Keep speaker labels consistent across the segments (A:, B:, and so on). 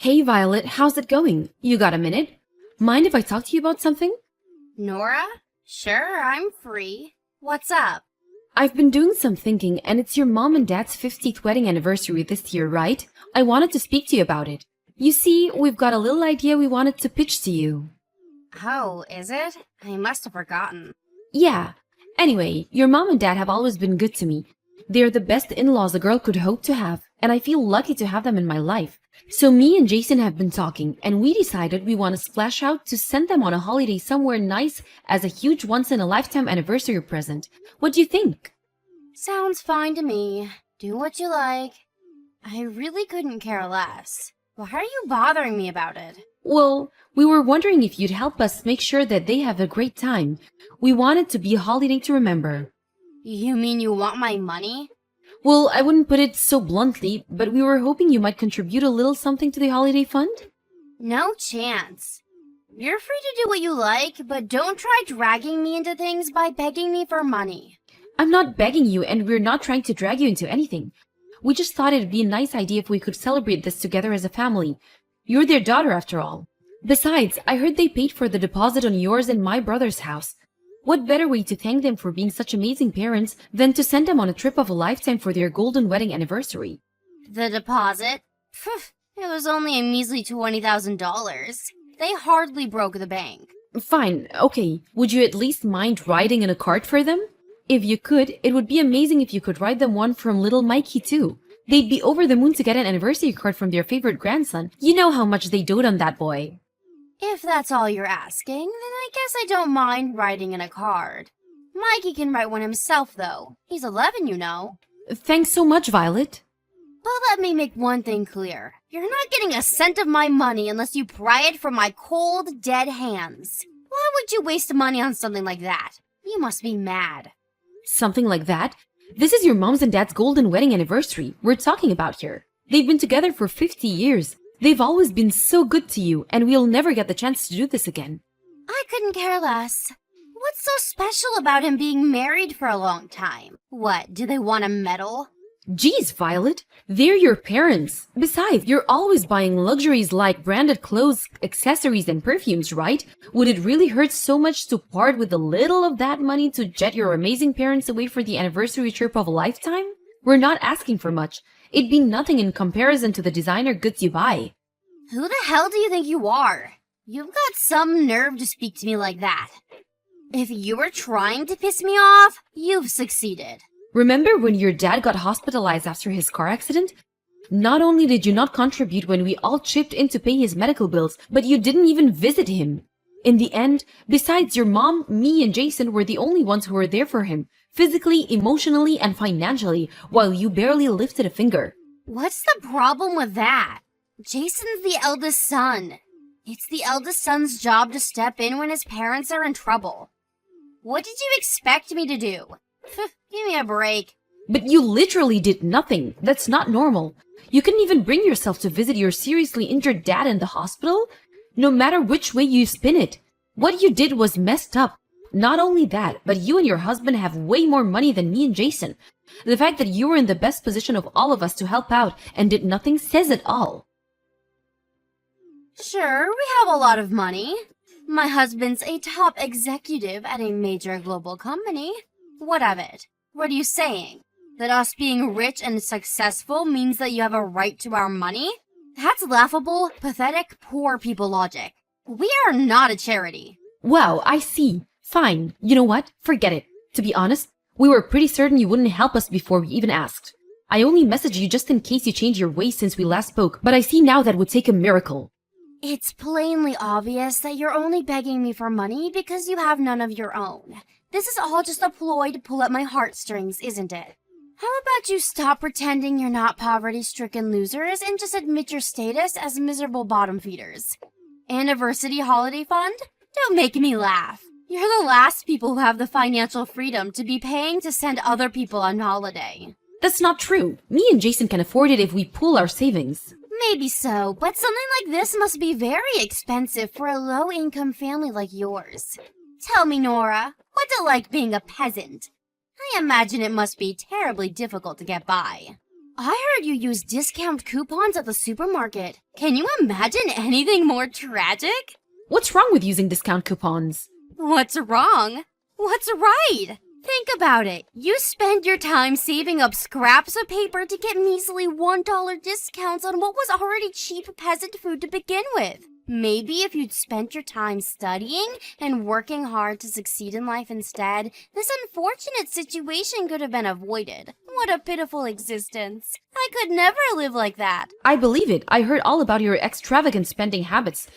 A: Hey Violet, how's it going? You got a minute? Mind if I talk to you about something?
B: Nora? Sure, I'm free. What's up?
A: I've been doing some thinking, and it's your mom and dad's 50th wedding anniversary this year, right? I wanted to speak to you about it. You see, we've got a little idea we wanted to pitch to you.
B: Oh, is it? I must have forgotten.
A: Yeah. Anyway, your mom and dad have always been good to me. They're the best in-laws a girl could hope to have, and I feel lucky to have them in my life. So me and Jason have been talking, and we decided we want to splash out to send them on a holiday somewhere nice as a huge once-in-a-lifetime anniversary present. What do you think?
B: Sounds fine to me. Do what you like. I really couldn't care less. Why are you bothering me about it?
A: Well, we were wondering if you'd help us make sure that they have a great time. We want it to be a holiday to remember.
B: You mean you want my money?
A: Well, I wouldn't put it so bluntly, but we were hoping you might contribute a little something to the holiday fund.
B: No chance. You're free to do what you like, but don't try dragging me into things by begging me for money.
A: I'm not begging you, and we're not trying to drag you into anything. We just thought it'd be a nice idea if we could celebrate this together as a family. You're their daughter, after all. Besides, I heard they paid for the deposit on yours and my brother's house. What better way to thank them for being such amazing parents than to send them on a trip of a lifetime for their golden wedding anniversary?
B: The deposit? Phew, it was only a measly $20,000. They hardly broke the bank.
A: Fine, okay. Would you at least mind riding in a cart for them? If you could, it would be amazing if you could ride them one from little Mikey too. They'd be over the moon to get an anniversary card from their favorite grandson. You know how much they dote on that boy.
B: If that's all you're asking, then I guess I don't mind writing in a card. Mikey can write one himself, though. He's 11, you know.
A: Thanks so much, Violet.
B: But let me make one thing clear. You're not getting a cent of my money unless you pry it from my cold, dead hands. Why would you waste money on something like that? You must be mad.
A: Something like that? This is your mom's and dad's golden wedding anniversary we're talking about here. They've been together for 50 years. They've always been so good to you, and we'll never get the chance to do this again.
B: I couldn't care less. What's so special about him being married for a long time? What, do they want a medal?
A: Geez, Violet, they're your parents. Besides, you're always buying luxuries like branded clothes, accessories, and perfumes, right? Would it really hurt so much to part with a little of that money to jet your amazing parents away for the anniversary trip of a lifetime? We're not asking for much. It'd be nothing in comparison to the designer goods you buy.
B: Who the hell do you think you are? You've got some nerve to speak to me like that. If you were trying to piss me off, you've succeeded.
A: Remember when your dad got hospitalized after his car accident? Not only did you not contribute when we all chipped in to pay his medical bills, but you didn't even visit him. In the end, besides your mom, me and Jason were the only ones who were there for him, physically, emotionally, and financially, while you barely lifted a finger.
B: What's the problem with that? Jason's the eldest son. It's the eldest son's job to step in when his parents are in trouble. What did you expect me to do? Give me a break.
A: But you literally did nothing. That's not normal. You couldn't even bring yourself to visit your seriously injured dad in the hospital? No matter which way you spin it. What you did was messed up. Not only that, but you and your husband have way more money than me and Jason. The fact that you were in the best position of all of us to help out and did nothing says it all.
B: Sure, we have a lot of money. My husband's a top executive at a major global company. What of it? What are you saying? That us being rich and successful means that you have a right to our money? That's laughable, pathetic, poor people logic. We are not a charity.
A: Wow, I see. Fine. You know what? Forget it. To be honest, we were pretty certain you wouldn't help us before we even asked. I only messaged you just in case you changed your ways since we last spoke, but I see now that would take a miracle.
B: It's plainly obvious that you're only begging me for money because you have none of your own. This is all just a ploy to pull at my heartstrings, isn't it? How about you stop pretending you're not poverty-stricken losers and just admit your status as miserable bottom feeders? Anniversary holiday fund? Don't make me laugh. You're the last people who have the financial freedom to be paying to send other people on holiday.
A: That's not true. Me and Jason can afford it if we pool our savings.
B: Maybe so, but something like this must be very expensive for a low-income family like yours. Tell me, Nora, what's it like being a peasant? I imagine it must be terribly difficult to get by. I heard you use discount coupons at the supermarket. Can you imagine anything more tragic?
A: What's wrong with using discount coupons?
B: What's wrong? What's right? Think about it. You spend your time saving up scraps of paper to get measly $1 discounts on what was already cheap peasant food to begin with. Maybe if you'd spent your time studying and working hard to succeed in life instead, this unfortunate situation could have been avoided. What a pitiful existence. I could never live like that.
A: I believe it. I heard all about your extravagant spending habits.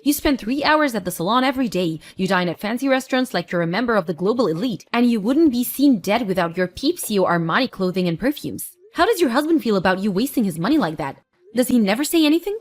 A: You spend 3 hours at the salon every day, you dine at fancy restaurants like you're a member of the global elite, and you wouldn't be seen dead without your Pepsi or Armani clothing and perfumes. How does your husband feel about you wasting his money like that? Does he never say anything?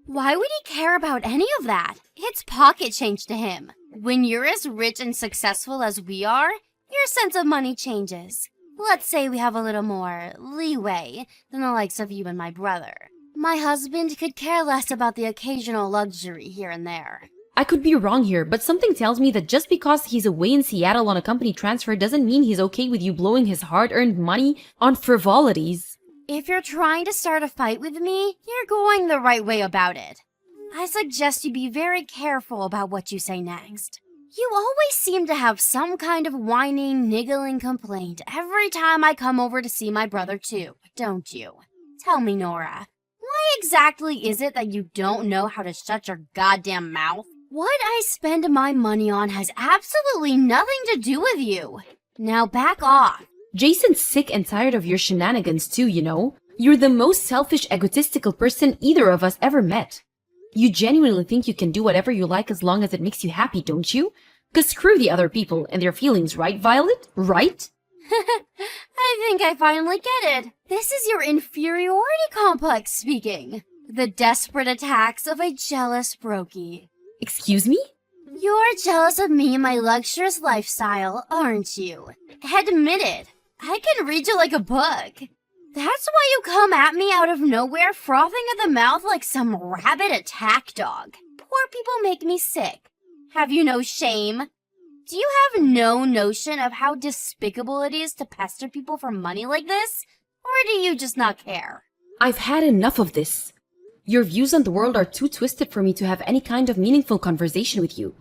B: Why would he care about any of that? It's pocket change to him. When you're as rich and successful as we are, your sense of money changes. Let's say we have a little more leeway than the likes of you and my brother. My husband could care less about the occasional luxury here and there.
A: I could be wrong here, but something tells me that just because he's away in Seattle on a company transfer doesn't mean he's okay with you blowing his hard-earned money on frivolities.
B: If you're trying to start a fight with me, you're going the right way about it. I suggest you be very careful about what you say next. You always seem to have some kind of whining, niggling complaint every time I come over to see my brother too, don't you? Tell me, Nora, why exactly is it that you don't know how to shut your goddamn mouth? What I spend my money on has absolutely nothing to do with you. Now back off.
A: Jason's sick and tired of your shenanigans too, you know? You're the most selfish, egotistical person either of us ever met. You genuinely think you can do whatever you like as long as it makes you happy, don't you? 'Cause screw the other people and their feelings, right, Violet? Right?
B: I think I finally get it. This is your inferiority complex speaking. The desperate attacks of a jealous brokey.
A: Excuse me?
B: You're jealous of me and my luxurious lifestyle, aren't you? Admit it. I can read you like a book. That's why you come at me out of nowhere frothing at the mouth like some rabid attack dog. Poor people make me sick. Have you no shame? Do you have no notion of how despicable it is to pester people for money like this? Or do you just not care?
A: I've had enough of this. Your views on the world are too twisted for me to have any kind of meaningful conversation with you.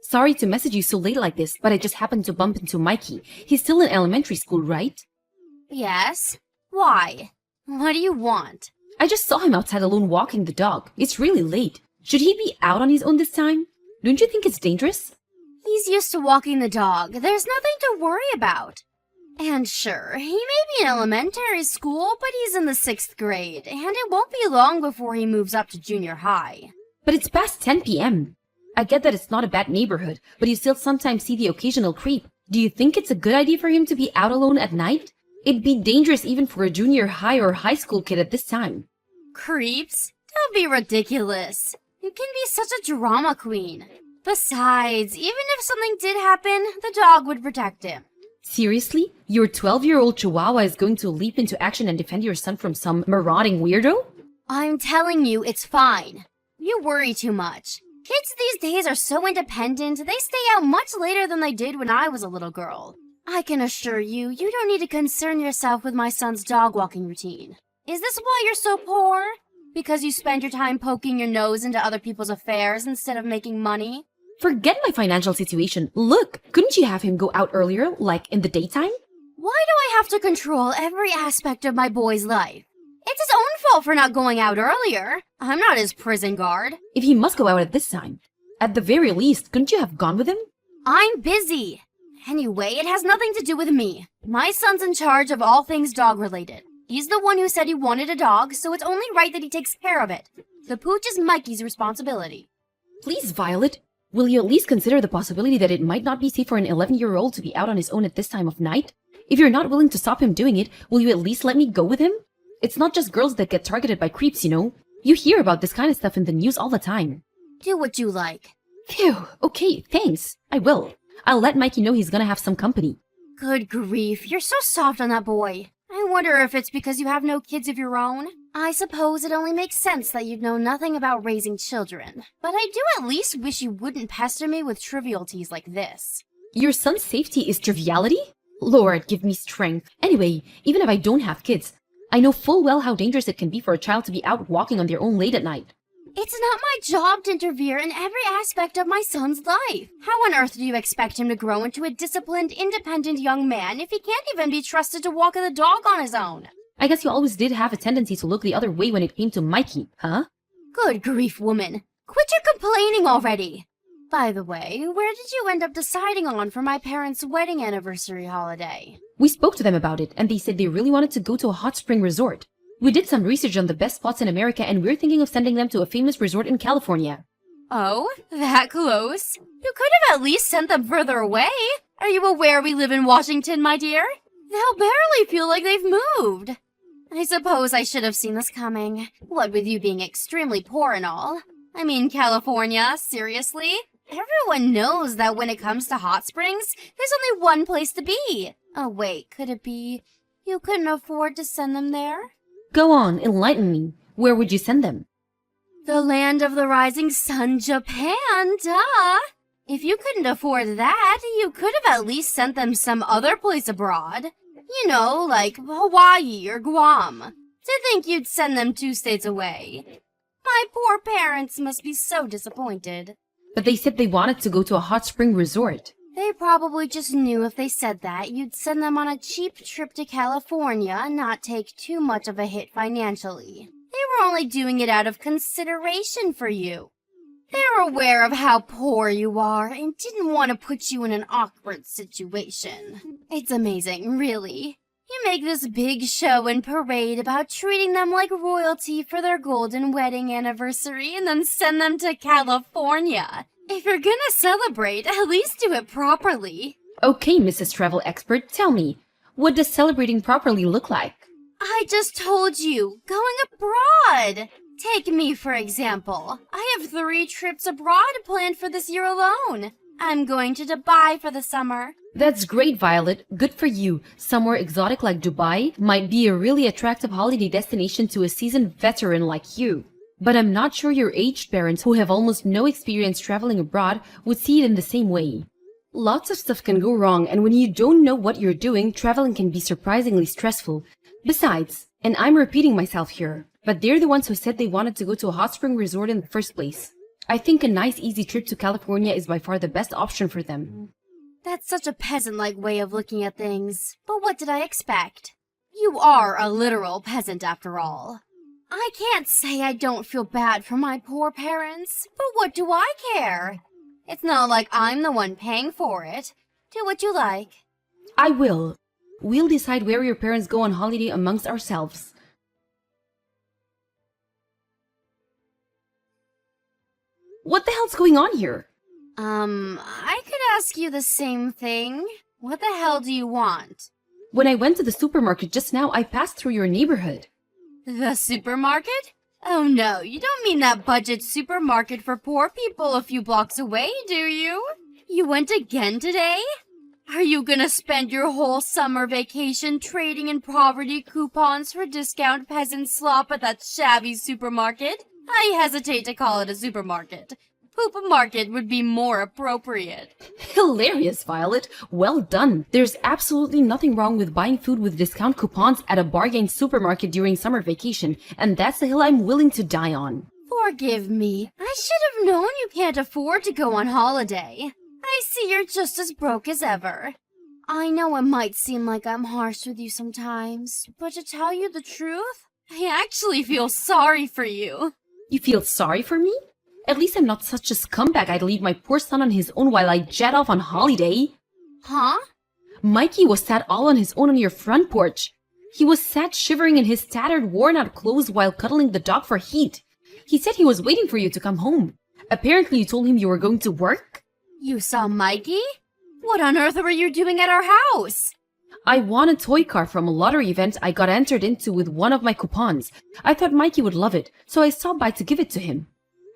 A: Sorry to message you so late like this, but I just happened to bump into Mikey. He's still in elementary school, right?
B: Yes? Why? What do you want?
A: I just saw him outside alone walking the dog. It's really late. Should he be out on his own this time? Don't you think it's dangerous?
B: He's used to walking the dog. There's nothing to worry about. And sure, he may be in elementary school, but he's in the 6th grade, and it won't be long before he moves up to junior high.
A: But it's past 10 p.m. I get that it's not a bad neighborhood, but you still sometimes see the occasional creep. Do you think it's a good idea for him to be out alone at night? It'd be dangerous even for a junior high or high school kid at this time.
B: Creeps? Don't be ridiculous. You can be such a drama queen. Besides, even if something did happen, the dog would protect him.
A: Seriously? Your 12-year-old chihuahua is going to leap into action and defend your son from some marauding weirdo?
B: I'm telling you, it's fine. You worry too much. Kids these days are so independent, they stay out much later than they did when I was a little girl. I can assure you, you don't need to concern yourself with my son's dog walking routine. Is this why you're so poor? Because you spend your time poking your nose into other people's affairs instead of making money?
A: Forget my financial situation. Look, couldn't you have him go out earlier, like in the daytime?
B: Why do I have to control every aspect of my boy's life? It's his own fault for not going out earlier. I'm not his prison guard.
A: If he must go out at this time, at the very least, couldn't you have gone with him?
B: I'm busy. Anyway, it has nothing to do with me. My son's in charge of all things dog-related. He's the one who said he wanted a dog, so it's only right that he takes care of it. The pooch is Mikey's responsibility.
A: Please, Violet, will you at least consider the possibility that it might not be safe for an 11-year-old to be out on his own at this time of night? If you're not willing to stop him doing it, will you at least let me go with him? It's not just girls that get targeted by creeps, you know. You hear about this kind of stuff in the news all the time.
B: Do what you like.
A: Phew, okay, thanks. I will. I'll let Mikey know he's gonna have some company.
B: Good grief, you're so soft on that boy. I wonder if it's because you have no kids of your own. I suppose it only makes sense that you'd know nothing about raising children. But I do at least wish you wouldn't pester me with trivialities like this.
A: Your son's safety is triviality? Lord, give me strength. Anyway, even if I don't have kids, I know full well how dangerous it can be for a child to be out walking on their own late at night.
B: It's not my job to interfere in every aspect of my son's life. How on earth do you expect him to grow into a disciplined, independent young man if he can't even be trusted to walk the dog on his own?
A: I guess you always did have a tendency to look the other way when it came to Mikey, huh?
B: Good grief, woman. Quit your complaining already. By the way, where did you end up deciding on for my parents' wedding anniversary holiday?
A: We spoke to them about it, and they said they really wanted to go to a hot spring resort. We did some research on the best spots in America, and we're thinking of sending them to a famous resort in California.
B: Oh, that close? You could have at least sent them further away. Are you aware we live in Washington, my dear? They'll barely feel like they've moved. I suppose I should have seen this coming. What with you being extremely poor and all. I mean, California, seriously? Everyone knows that when it comes to hot springs, there's only one place to be. Oh wait, could it be you couldn't afford to send them there?
A: Go on, enlighten me. Where would you send them?
B: The land of the rising sun, Japan, duh! If you couldn't afford that, you could have at least sent them some other place abroad. You know, like Hawaii or Guam. To think you'd send them 2 states away. My poor parents must be so disappointed.
A: But they said they wanted to go to a hot spring resort.
B: They probably just knew if they said that, you'd send them on a cheap trip to California and not take too much of a hit financially. They were only doing it out of consideration for you. They're aware of how poor you are and didn't want to put you in an awkward situation. It's amazing, really. You make this big show and parade about treating them like royalty for their golden wedding anniversary and then send them to California. If you're gonna celebrate, at least do it properly.
A: Okay, Mrs. Travel Expert, tell me, what does celebrating properly look like?
B: I just told you, going abroad. Take me, for example. I have 3 trips abroad planned for this year alone. I'm going to Dubai for the summer.
A: That's great, Violet. Good for you. Somewhere exotic like Dubai might be a really attractive holiday destination to a seasoned veteran like you. But I'm not sure your aged parents, who have almost no experience traveling abroad, would see it in the same way. Lots of stuff can go wrong, and when you don't know what you're doing, traveling can be surprisingly stressful. Besides, and I'm repeating myself here, but they're the ones who said they wanted to go to a hot spring resort in the first place. I think a nice easy trip to California is by far the best option for them.
B: That's such a peasant-like way of looking at things. But what did I expect? You are a literal peasant after all. I can't say I don't feel bad for my poor parents, but what do I care? It's not like I'm the one paying for it. Do what you like.
A: I will. We'll decide where your parents go on holiday amongst ourselves. What the hell's going on here?
B: I could ask you the same thing. What the hell do you want?
A: When I went to the supermarket just now, I passed through your neighborhood.
B: The supermarket? Oh no, you don't mean that budget supermarket for poor people a few blocks away, do you? You went again today? Are you gonna spend your whole summer vacation trading in poverty coupons for discount peasant slop at that shabby supermarket? I hesitate to call it a supermarket. Poop market would be more appropriate.
A: Hilarious, Violet. Well done. There's absolutely nothing wrong with buying food with discount coupons at a bargain supermarket during summer vacation, and that's the hill I'm willing to die on.
B: Forgive me. I should have known you can't afford to go on holiday. I see you're just as broke as ever. I know it might seem like I'm harsh with you sometimes, but to tell you the truth, I actually feel sorry for you.
A: You feel sorry for me? At least I'm not such a scumbag I'd leave my poor son on his own while I jet off on holiday.
B: Huh?
A: Mikey was sat all on his own on your front porch. He was sat shivering in his tattered, worn-out clothes while cuddling the dog for heat. He said he was waiting for you to come home. Apparently you told him you were going to work?
B: You saw Mikey? What on earth were you doing at our house?
A: I won a toy car from a lottery event I got entered into with one of my coupons. I thought Mikey would love it, so I stopped by to give it to him.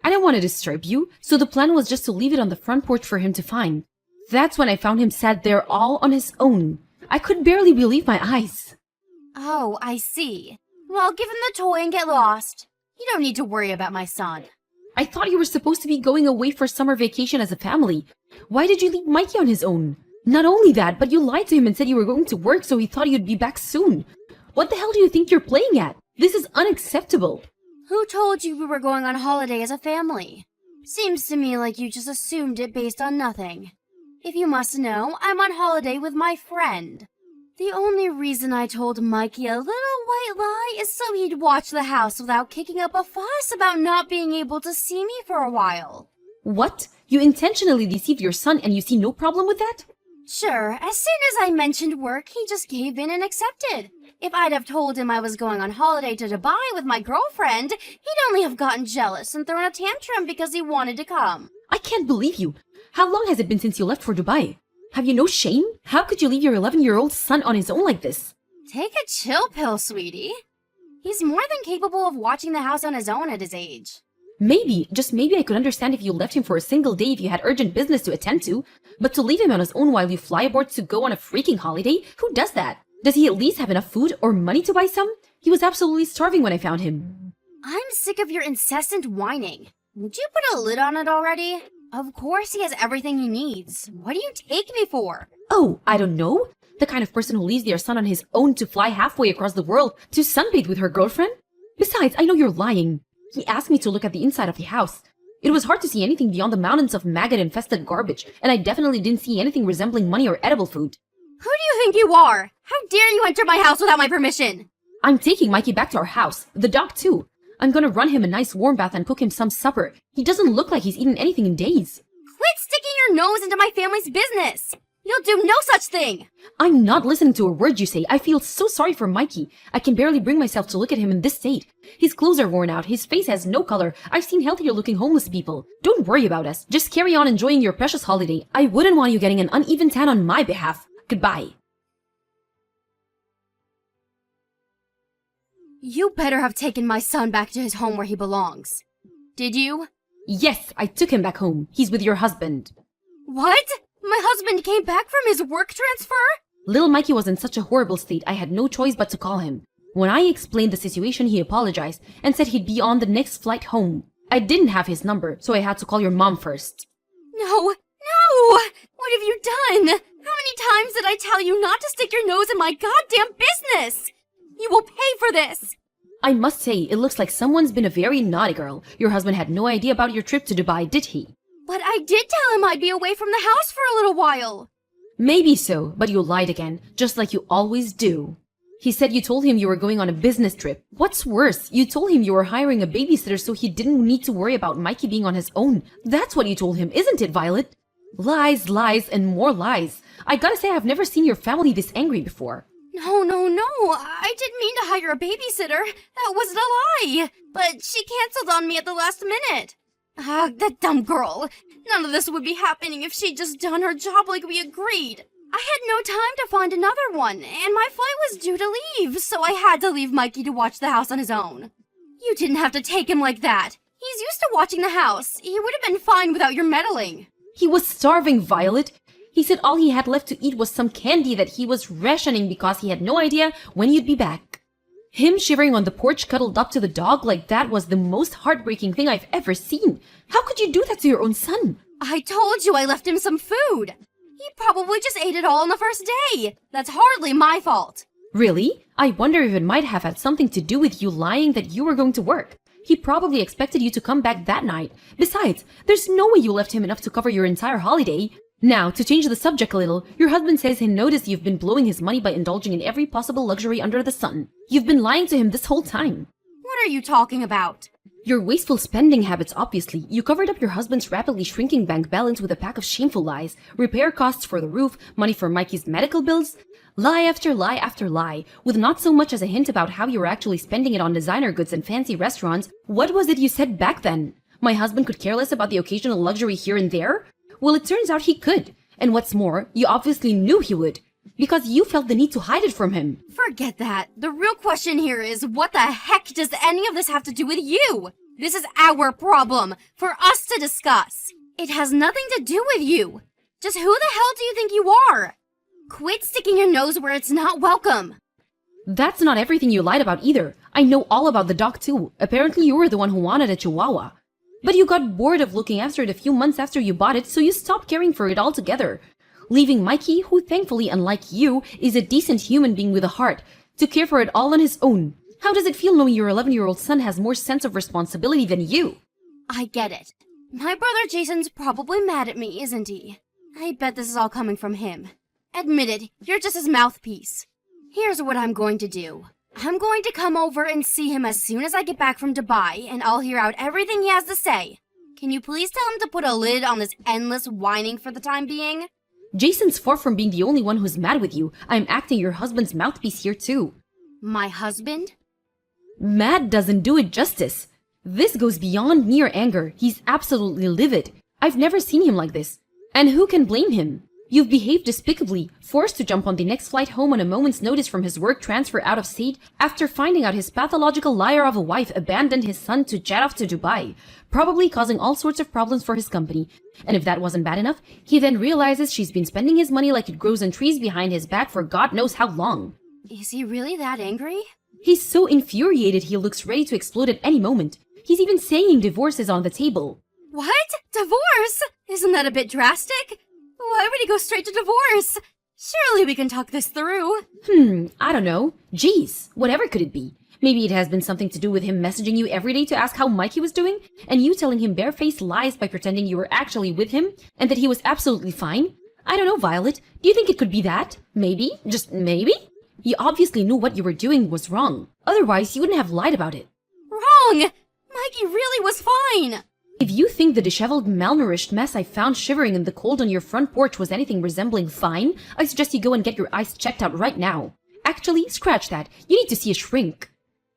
A: I didn't want to disturb you, so the plan was just to leave it on the front porch for him to find. That's when I found him sat there all on his own. I could barely believe my eyes.
B: Oh, I see. Well, give him the toy and get lost. You don't need to worry about my son.
A: I thought you were supposed to be going away for summer vacation as a family. Why did you leave Mikey on his own? Not only that, but you lied to him and said you were going to work so he thought you'd be back soon. What the hell do you think you're playing at? This is unacceptable.
B: Who told you we were going on holiday as a family? Seems to me like you just assumed it based on nothing. If you must know, I'm on holiday with my friend. The only reason I told Mikey a little white lie is so he'd watch the house without kicking up a fuss about not being able to see me for a while.
A: What? You intentionally deceived your son and you see no problem with that?
B: Sure, as soon as I mentioned work, he just gave in and accepted. If I'd have told him I was going on holiday to Dubai with my girlfriend, he'd only have gotten jealous and thrown a tantrum because he wanted to come.
A: I can't believe you. How long has it been since you left for Dubai? Have you no shame? How could you leave your 11-year-old son on his own like this?
B: Take a chill pill, sweetie. He's more than capable of watching the house on his own at his age.
A: Maybe, just maybe I could understand if you left him for a single day if you had urgent business to attend to. But to leave him on his own while you fly aboard to go on a freaking holiday? Who does that? Does he at least have enough food or money to buy some? He was absolutely starving when I found him.
B: I'm sick of your incessant whining. Would you put a lid on it already? Of course he has everything he needs. What do you take me for?
A: Oh, I don't know. The kind of person who leaves their son on his own to fly halfway across the world to sunbathe with her girlfriend? Besides, I know you're lying. He asked me to look at the inside of the house. It was hard to see anything beyond the mountains of maggot-infested garbage, and I definitely didn't see anything resembling money or edible food.
B: Who do you think you are? How dare you enter my house without my permission?
A: I'm taking Mikey back to our house. The dog, too. I'm gonna run him a nice warm bath and cook him some supper. He doesn't look like he's eaten anything in days.
B: Quit sticking your nose into my family's business! You'll do no such thing!
A: I'm not listening to a word you say. I feel so sorry for Mikey. I can barely bring myself to look at him in this state. His clothes are worn out. His face has no color. I've seen healthier-looking homeless people. Don't worry about us. Just carry on enjoying your precious holiday. I wouldn't want you getting an uneven tan on my behalf. Goodbye.
B: You better have taken my son back to his home where he belongs. Did you?
A: Yes, I took him back home. He's with your husband.
B: What? My husband came back from his work transfer?
A: Little Mikey was in such a horrible state, I had no choice but to call him. When I explained the situation, he apologized and said he'd be on the next flight home. I didn't have his number, so I had to call your mom first.
B: No! What have you done? How many times did I tell you not to stick your nose in my goddamn business? You will pay for this!
A: I must say, it looks like someone's been a very naughty girl. Your husband had no idea about your trip to Dubai, did he?
B: But I did tell him I'd be away from the house for a little while.
A: Maybe so, but you lied again, just like you always do. He said you told him you were going on a business trip. What's worse, you told him you were hiring a babysitter so he didn't need to worry about Mikey being on his own. That's what you told him, isn't it, Violet? Lies, lies, and more lies. I gotta say, I've never seen your family this angry before.
B: No. I didn't mean to hire a babysitter. That wasn't a lie. But she canceled on me at the last minute. That dumb girl. None of this would be happening if she'd just done her job like we agreed. I had no time to find another one, and my flight was due to leave, so I had to leave Mikey to watch the house on his own. You didn't have to take him like that. He's used to watching the house. He would have been fine without your meddling.
A: He was starving, Violet. He said all he had left to eat was some candy that he was rationing because he had no idea when you'd be back. Him shivering on the porch cuddled up to the dog like that was the most heartbreaking thing I've ever seen. How could you do that to your own son?
B: I told you I left him some food. He probably just ate it all on the first day. That's hardly my fault.
A: Really? I wonder if it might have had something to do with you lying that you were going to work. He probably expected you to come back that night. Besides, there's no way you left him enough to cover your entire holiday. Now, to change the subject a little, your husband says he noticed you've been blowing his money by indulging in every possible luxury under the sun. You've been lying to him this whole time.
B: What are you talking about?
A: Your wasteful spending habits, obviously. You covered up your husband's rapidly shrinking bank balance with a pack of shameful lies. Repair costs for the roof, money for Mikey's medical bills. Lie after lie after lie, with not so much as a hint about how you were actually spending it on designer goods and fancy restaurants. What was it you said back then? My husband could care less about the occasional luxury here and there? Well, it turns out he could. And what's more, you obviously knew he would. Because you felt the need to hide it from him.
B: Forget that. The real question here is, what the heck does any of this have to do with you? This is our problem, for us to discuss. It has nothing to do with you. Just who the hell do you think you are? Quit sticking your nose where it's not welcome.
A: That's not everything you lied about either. I know all about the dog too. Apparently you were the one who wanted a chihuahua. But you got bored of looking after it a few months after you bought it, so you stopped caring for it altogether. leaving Mikey, who thankfully, unlike you, is a decent human being with a heart, to care for it all on his own. How does it feel knowing your 11-year-old son has more sense of responsibility than you?
B: I get it. My brother Jason's probably mad at me, isn't he? I bet this is all coming from him. Admit it, you're just his mouthpiece. Here's what I'm going to do. I'm going to come over and see him as soon as I get back from Dubai, and I'll hear out everything he has to say. Can you please tell him to put a lid on this endless whining for the time being?
A: Jason's far from being the only one who's mad with you. I'm acting your husband's mouthpiece here too.
B: My husband?
A: Mad doesn't do it justice. This goes beyond mere anger. He's absolutely livid. I've never seen him like this. And who can blame him? You've behaved despicably, forced to jump on the next flight home on a moment's notice from his work transfer out of state after finding out his pathological liar of a wife abandoned his son to jet off to Dubai, probably causing all sorts of problems for his company. And if that wasn't bad enough, he then realizes she's been spending his money like it grows on trees behind his back for God knows how long.
B: Is he really that angry?
A: He's so infuriated he looks ready to explode at any moment. He's even saying divorce is on the table.
B: What? Divorce? Isn't that a bit drastic? Why would he go straight to divorce? Surely we can talk this through.
A: I don't know. Geez, whatever could it be? Maybe it has been something to do with him messaging you every day to ask how Mikey was doing, and you telling him barefaced lies by pretending you were actually with him, and that he was absolutely fine? I don't know, Violet. Do you think it could be that? Maybe? Just maybe? You obviously knew what you were doing was wrong. Otherwise, you wouldn't have lied about it.
B: Wrong! Mikey really was fine!
A: If you think the disheveled, malnourished mess I found shivering in the cold on your front porch was anything resembling fine, I suggest you go and get your eyes checked out right now. Actually, scratch that. You need to see a shrink.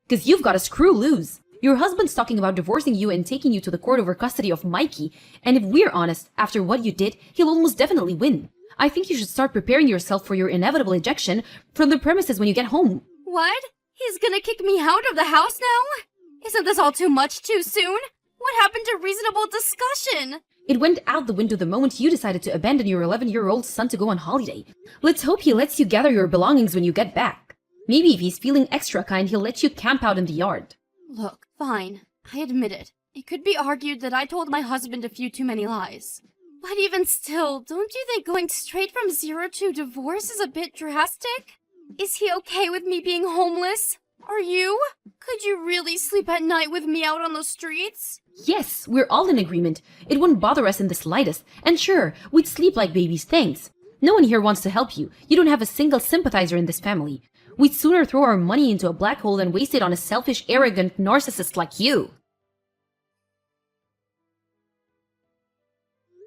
A: 'Cause you've got a screw loose. Your husband's talking about divorcing you and taking you to the court over custody of Mikey, and if we're honest, after what you did, he'll almost definitely win. I think you should start preparing yourself for your inevitable ejection from the premises when you get home.
B: What? He's gonna kick me out of the house now? Isn't this all too much too soon? What happened to reasonable discussion?
A: It went out the window the moment you decided to abandon your 11-year-old son to go on holiday. Let's hope he lets you gather your belongings when you get back. Maybe if he's feeling extra kind, he'll let you camp out in the yard.
B: Look, fine. I admit it. It could be argued that I told my husband a few too many lies. But even still, don't you think going straight from zero to divorce is a bit drastic? Is he okay with me being homeless? Are you? Could you really sleep at night with me out on the streets?
A: Yes, we're all in agreement. It wouldn't bother us in the slightest. And sure, we'd sleep like babies, thanks. No one here wants to help you. You don't have a single sympathizer in this family. We'd sooner throw our money into a black hole than waste it on a selfish, arrogant narcissist like you.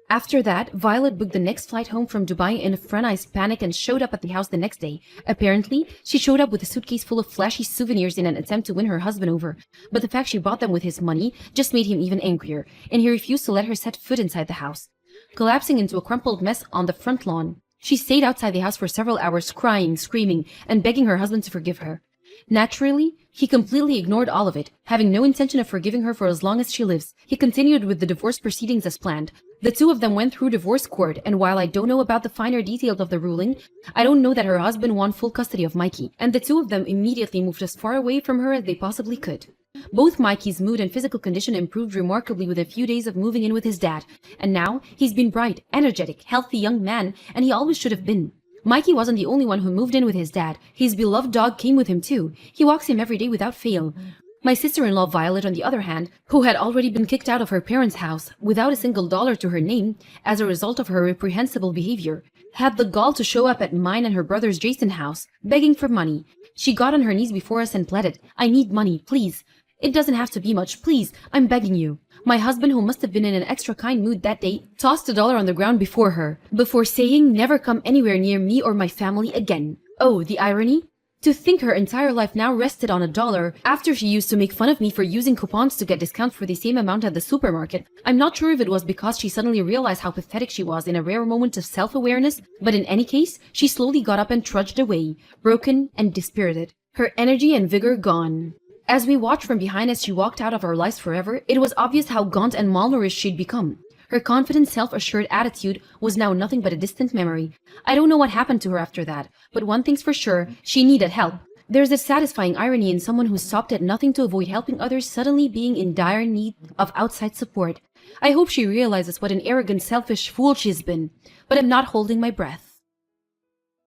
A: After that, Violet booked the next flight home from Dubai in a frenzied panic and showed up at the house the next day. Apparently, she showed up with a suitcase full of flashy souvenirs in an attempt to win her husband over. But the fact she bought them with his money just made him even angrier, and he refused to let her set foot inside the house. Collapsing into a crumpled mess on the front lawn, she stayed outside the house for several hours crying, screaming, and begging her husband to forgive her. Naturally, he completely ignored all of it, having no intention of forgiving her for as long as she lives. He continued with the divorce proceedings as planned. The two of them went through divorce court, and while I don't know about the finer details of the ruling, I don't know that her husband won full custody of Mikey, and the two of them immediately moved as far away from her as they possibly could. Both Mikey's mood and physical condition improved remarkably with a few days of moving in with his dad, and now he's been bright, energetic, healthy young man, and he always should have been. Mikey wasn't the only one who moved in with his dad. His beloved dog came with him too. He walks him every day without fail. My sister-in-law Violet, on the other hand, who had already been kicked out of her parents' house without a single dollar to her name as a result of her reprehensible behavior, had the gall to show up at mine and her brother's Jason's house, begging for money. She got on her knees before us and pleaded, "I need money, please. It doesn't have to be much, please. I'm begging you." My husband, who must have been in an extra kind mood that day, tossed $1 on the ground before her, before saying, "Never come anywhere near me or my family again." Oh, the irony? To think her entire life now rested on $1 after she used to make fun of me for using coupons to get discounts for the same amount at the supermarket. I'm not sure if it was because she suddenly realized how pathetic she was in a rare moment of self-awareness, but in any case, she slowly got up and trudged away, broken and dispirited, her energy and vigor gone. As we watched from behind as she walked out of our lives forever, it was obvious how gaunt and malnourished she'd become. Her confident, self-assured attitude was now nothing but a distant memory. I don't know what happened to her after that, but one thing's for sure, she needed help. There's a satisfying irony in someone who stopped at nothing to avoid helping others suddenly being in dire need of outside support. I hope she realizes what an arrogant, selfish fool she's been, but I'm not holding my breath.